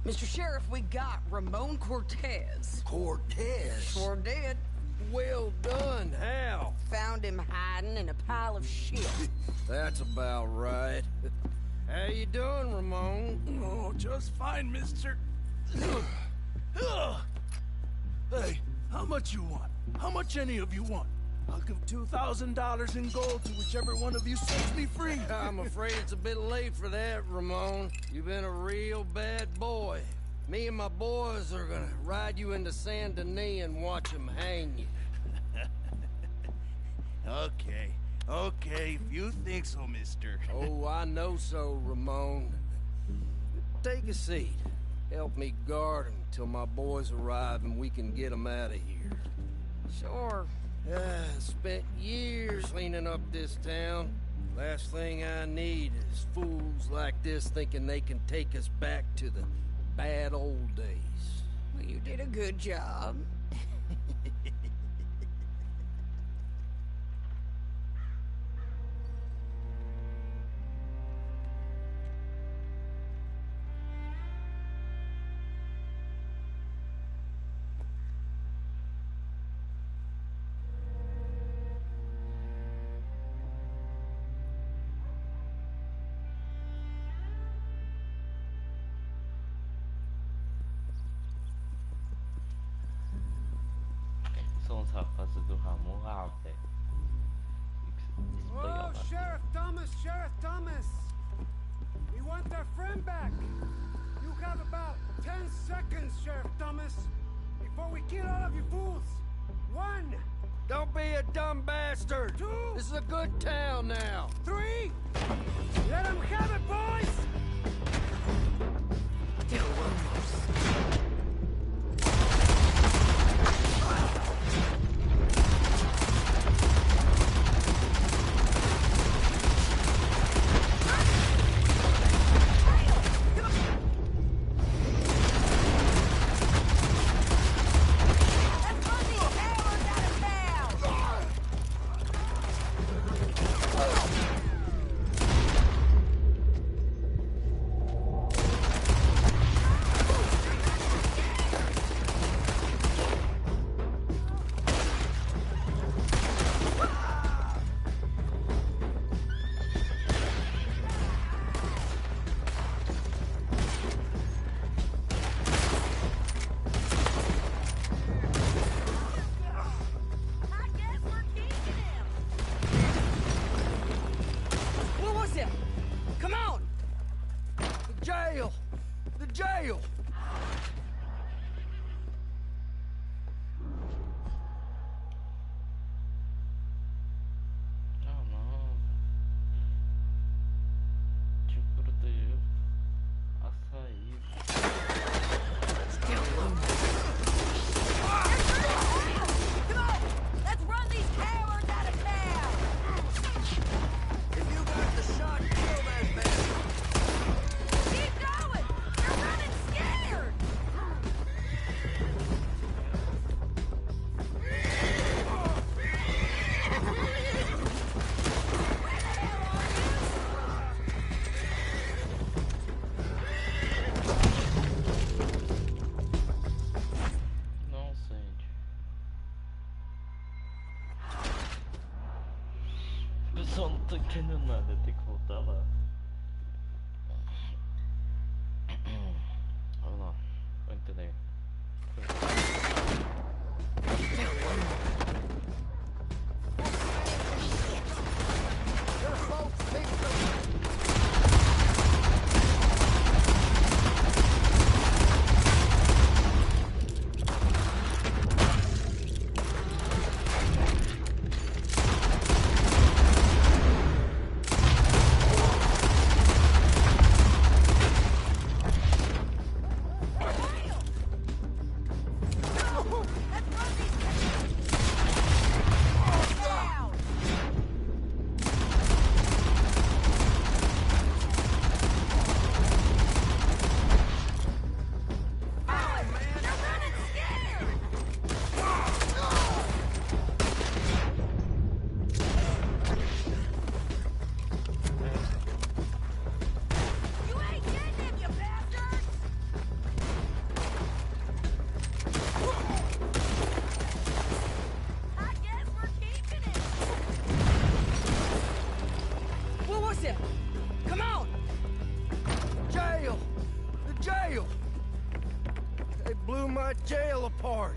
Mr. Sheriff, we got Ramon Cortez. Cortez? Sure did. Well done. How? Found him hiding in a pile of shit. That's about right. How you doing, Ramon? Oh, just fine, mister. Hey, how much you want? How much any of you want? I'll give $2,000 in gold to whichever one of you sets me free. I'm afraid it's a bit late for that, Ramon. You've been a real bad boy. Me and my boys are gonna ride you into Saint Denis and watch them hang you. Okay, if you think so, mister. Oh, I know so, Ramon. Take a seat. Help me guard him till my boys arrive and we can get them out of here. Sure. Spent years cleaning up this town. Last thing I need is fools like this thinking they can take us back to the bad old days. Well, you did a good job. São os rapazes do Ramon. Ah, velho. Oh, Sheriff Thomas! We want our friend back! You have about 10 seconds, Sheriff Thomas, before we kill all of you fools! 1! Don't be a dumb bastard! 2! This is a good town now! 3! Let them have it, boys! Jail! The jail! Pessoal, não tô entendendo nada, tem que voltar lá. Vamos lá, vou entender. Come on! Jail! The jail! They blew my jail apart.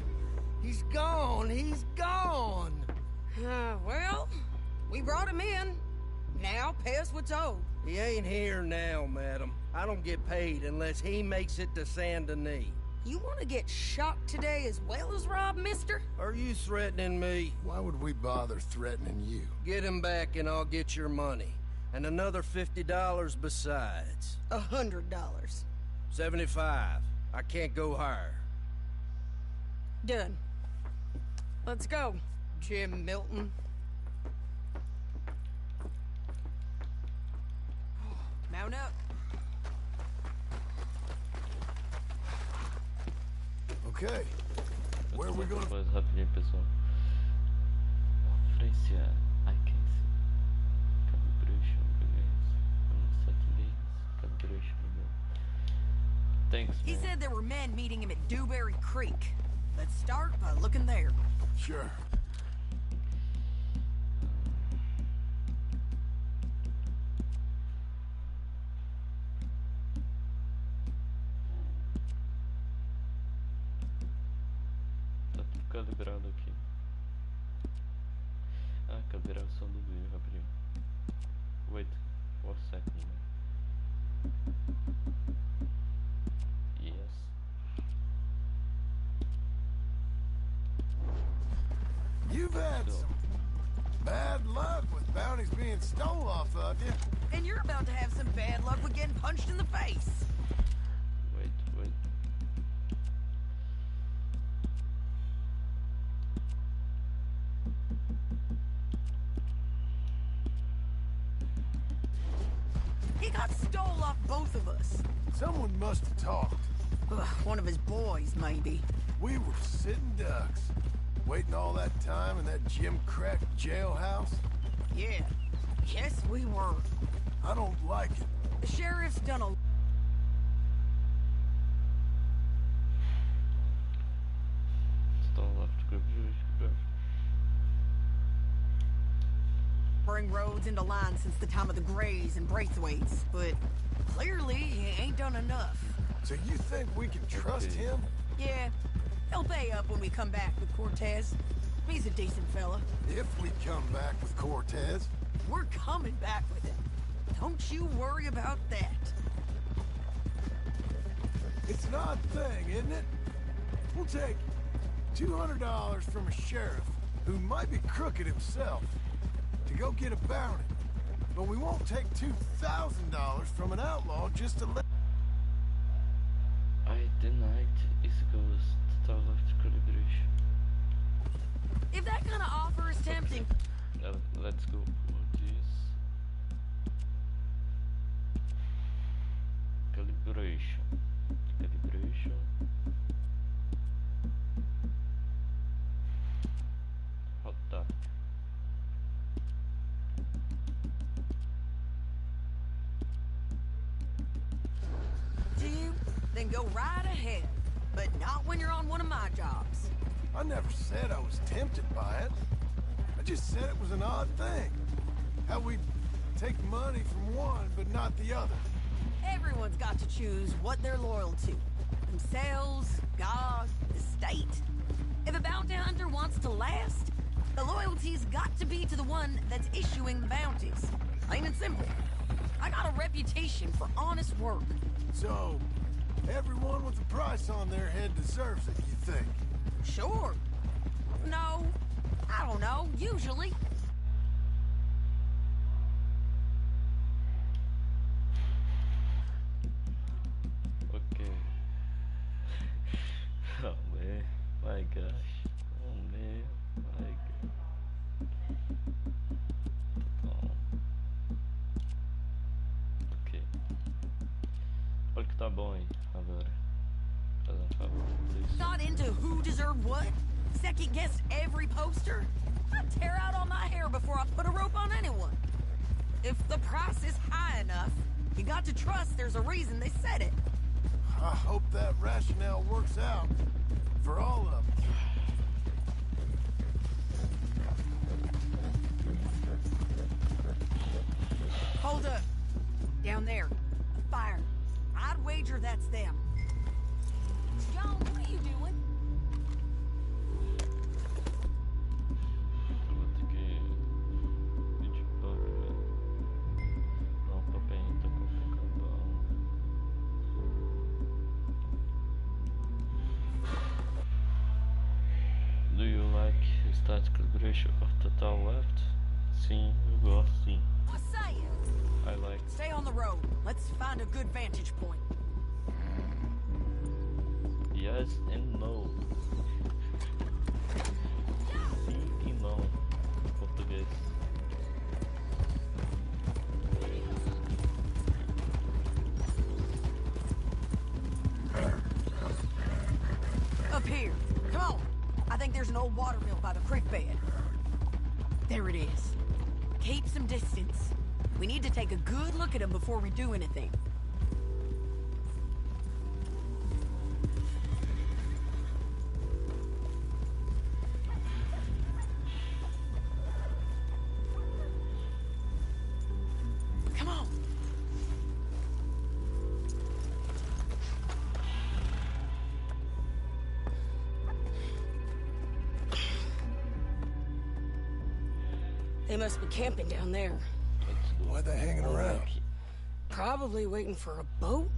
He's gone. He's gone. Well, we brought him in. Now pay us what's owed. He ain't here now, madam. I don't get paid unless he makes it to Saint Denis. You want to get shot today as well as rob, mister? Are you threatening me? Why would we bother threatening you? Get him back and I'll get your money. And another $50 besides. $100. 75. I can't go higher. Done. Let's go, Jim Milton. Mount up. Okay. Where are we going? Coisa rapidinho, pessoal. Francia, aquele, calibration, calibration. Thanks, man. He said there were men meeting him at Dewberry Creek. Let's start by looking there. Sure. Tá tudo calibrado aqui. Ah, calibração do vídeo, rapidinho. Wait, for a second, man. Yes. You've had some bad luck with bounties being stole off of you. And you're about to have some bad luck with getting punched in the face. Wait. He got stole off both of us. Someone must have talked. One of his boys, maybe. We were sitting ducks, waiting all that time in that gim-crack jailhouse. Yeah. Yes, we were. I don't like it. The sheriff's done a... bring roads into line since the time of the Grays and Braithwaites, but clearly he ain't done enough. So you think we can trust him? Yeah, he'll pay up when we come back with Cortez. He's a decent fella. If we come back with Cortez? We're coming back with him. Don't you worry about that. It's an odd thing, isn't it? We'll take $200 from a sheriff who might be crooked himself to go get a bounty. But we won't take $2,000 from an outlaw just to let... I denied ISCREVA-SE total calibration. If that kind of offer is tempting... Let's go for this. Calibration. Rodar. Do you? Then go right ahead. But not when you're on one of my jobs. I never said I was tempted by it. I just said it was an odd thing. How we take money from one, but not the other. Everyone's got to choose what they're loyal to. Themselves, God, the state. If a bounty hunter wants to last, the loyalty's got to be to the one that's issuing the bounties. Plain and simple. I got a reputation for honest work. So, everyone with a price on their head deserves it, you think? Sure. No, I don't know, usually. Okay. Oh man, my gosh. Oh man, my god. Oh. Ok. Olha que tá bom aí agora. Fazendo um favor, please. Got into who deserved what? Second guessed every poster? I'd tear out all my hair before I put a rope on anyone. If the price is high enough, you got to trust there's a reason they said it. I hope that rationale works out for all of us. Hold up. Down there. A fire. I'd wager that's them. John, what are you doing? Eu vou ter que pedir pra não, pra penta Copacabana. Do you like start calibration of total left? Sim, eu gosto sim. What's saying? I like. Stay on the road. Let's find a good vantage point. Yes and no. Sim e não em português. Up here. Come on. I think there's an old water mill by the creek bed. There it is. Keep some distance. We need to take a good look at them before we do anything. Come on. They must be camping down there. Why are they hanging around? Probably waiting for a boat.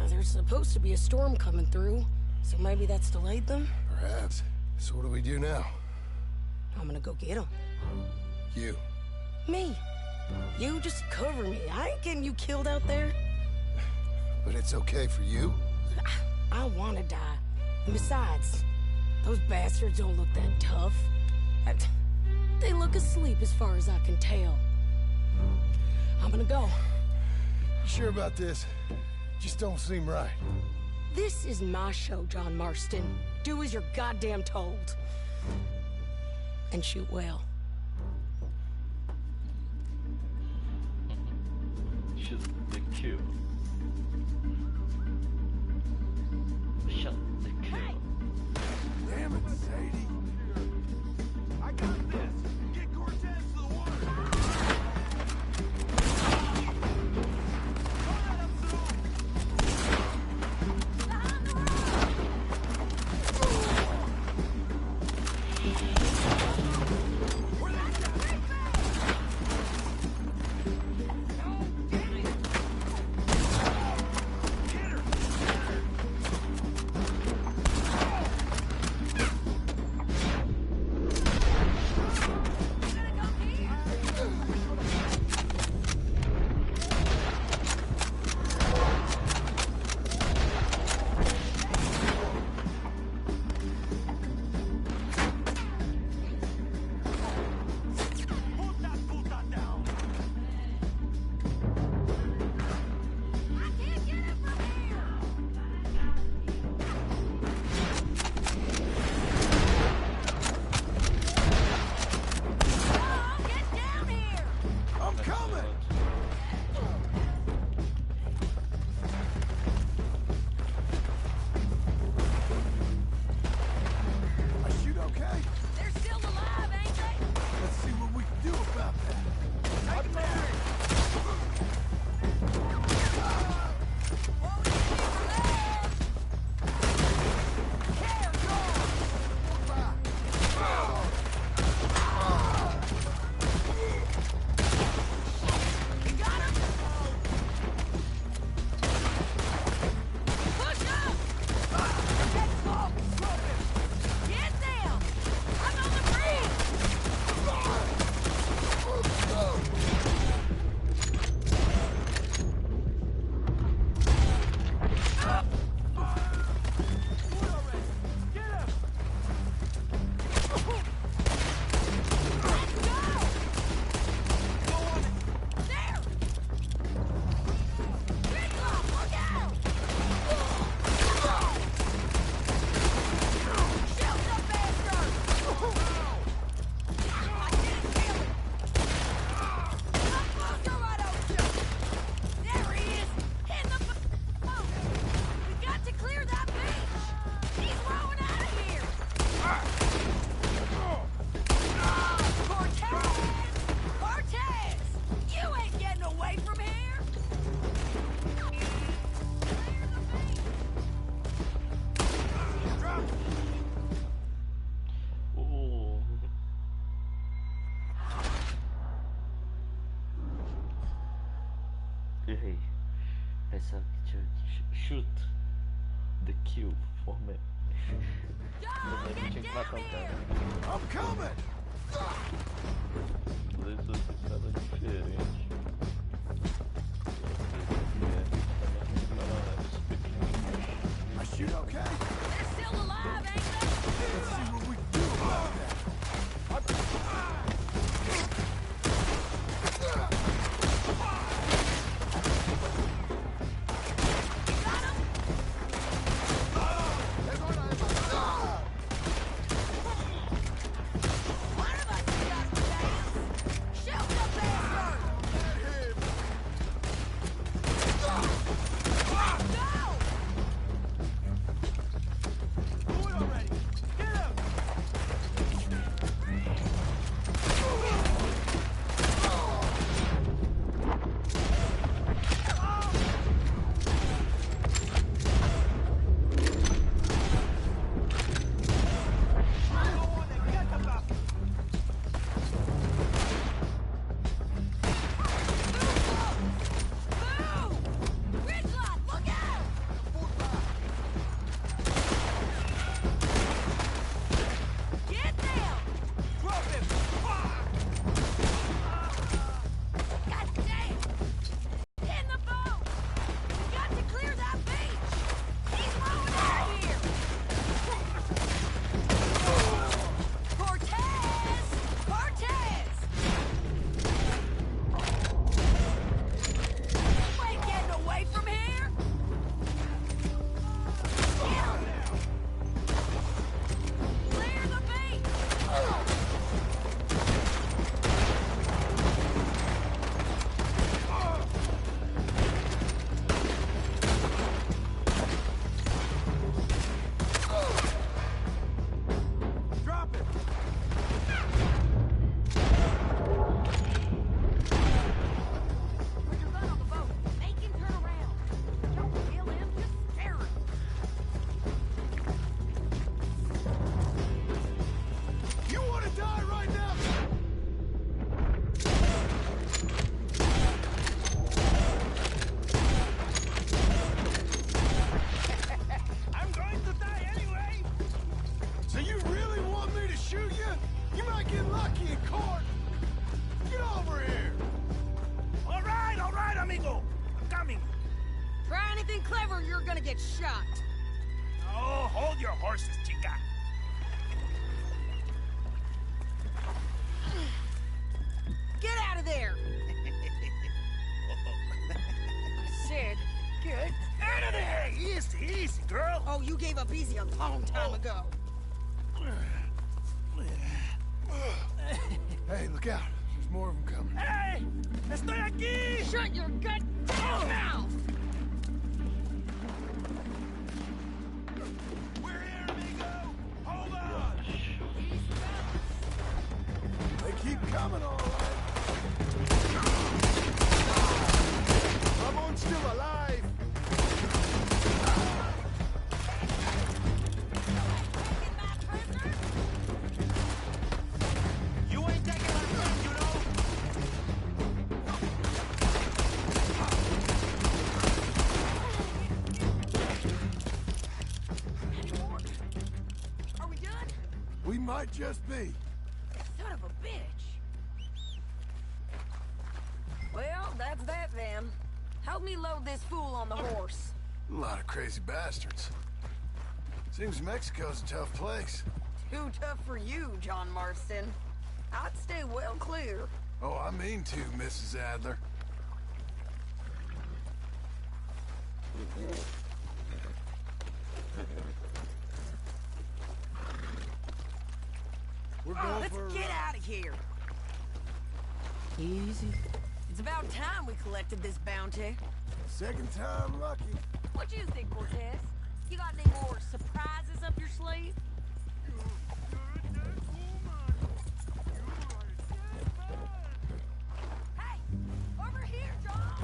There's supposed to be a storm coming through, so maybe that's delayed them? Perhaps. So what do we do now? I'm gonna go get them. You. Me. You just cover me. I ain't getting you killed out there. But it's okay for you? I wanna die. And besides, those bastards don't look that tough. They look asleep as far as I can tell. I'm gonna go. You sure about this? Just don't seem right. This is my show, John Marston. Do as you're goddamn told. And shoot well. Shoot the kill. Shut the kill. Damn it, Sadie. I got this. Get Cortez to the water. Essa shoot the kill for me. Tinha que matar o cara. I'm coming. Talvez você saiba diferente. I shoot okay? They're still alive, ain't they? Let's see what we can do about that. Get shot. Oh, hold your horses, chica. Get out of there! I said, get Out of there! Easy, easy, girl. Oh, you gave up easy a long time ago. Hey, look out. There's more of them coming. Hey! Estoy aquí! Shut your goddamn mouth! Keep coming, all right. Ramon's still alive. You ain't taking my friend, you know? Are we done? We might just be. Son of a bitch. Well, that's that then. Help me load this fool on the horse. A lot of crazy bastards. Seems Mexico's a tough place. Too tough for you, John Marston. I'd stay well clear. Oh, I mean to, Mrs. Adler. We're going Let's for... get out of here. Easy. It's about time we collected this bounty. Second time lucky. What do you think, Cortez? You got any more surprises up your sleeve? Hey! Over here, John!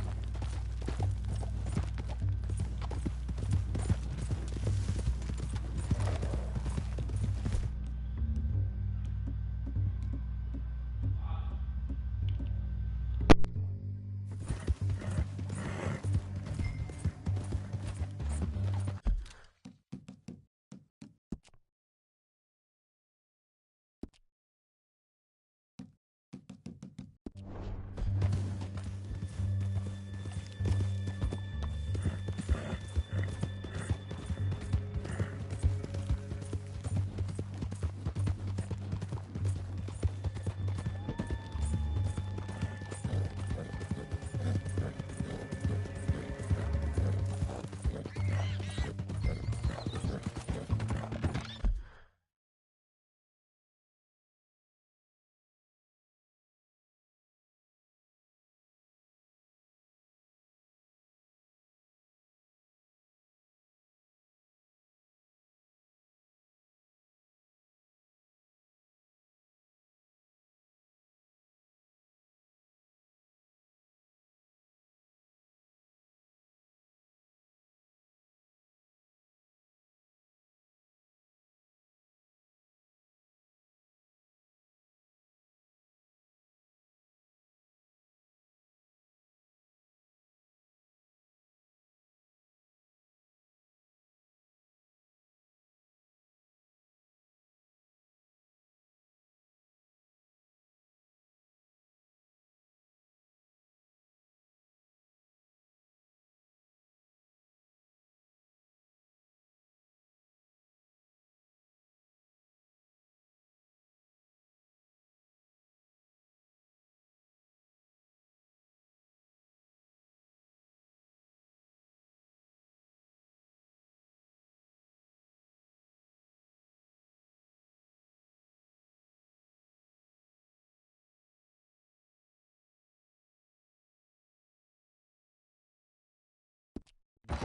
Let's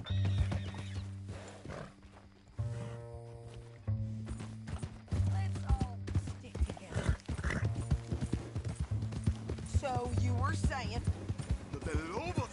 all stick together. So you were saying? Lo del lobo